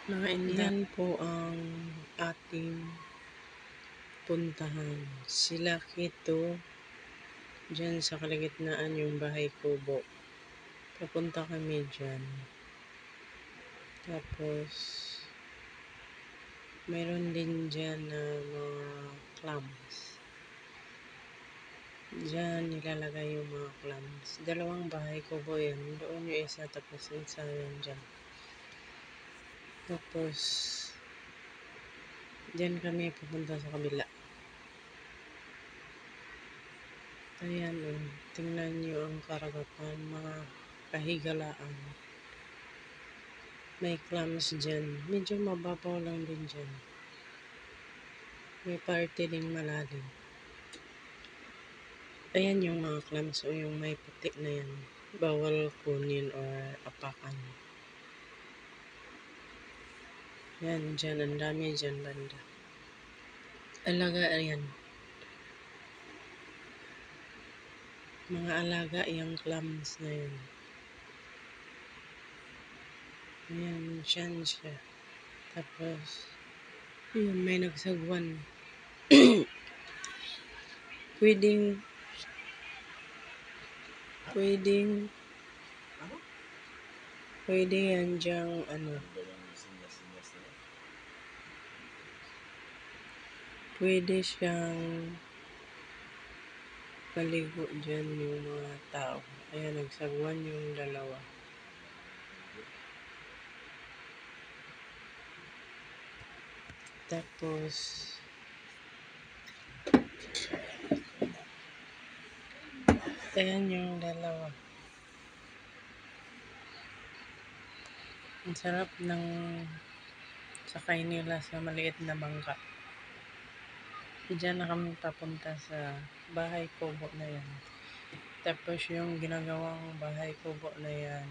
Mga Indian po ang ating puntahan. Sila Kito, dyan sa kalagitnaan yung bahay kubo. Papunta kami dyan. Tapos, mayroon din dyan na mga clams. Dyan nilalagay yung mga clams. Dalawang bahay kubo yan. Doon yung isa, tapos isa yan dyan. Tapos, dyan kami pupunta sa kabila. Ayan tingnan nyo ang karagatan, mga kahigalaan. May clams dyan. Medyo mababaw lang din dyan. May parte ding malalim. Ayan yung mga clams o yung may puti na yan. Bawal kunin or apakan. Yan dyan, ang dami dyan banda. Alaga ayan. Mga alaga yung clams na yan. Ayan, dyan siya. Tapos, yun, may nagsagwan. Pwedeng yan dyang pwede siyang paligo dyan yung mga tao. Ayan, nagsagwan yung dalawa. Tapos, ayan yung dalawa. Ang sarap ng sakay nila sa maliit na bangka. Diyan na kami papunta sa bahay kubo na yan. Tapos yung ginagawang bahay kubo na yan,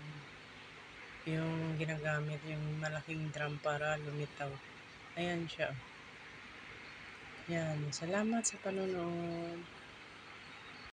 yung ginagamit yung malaking drum para lumitaw. Ayan siya. Yan. Salamat sa panonood.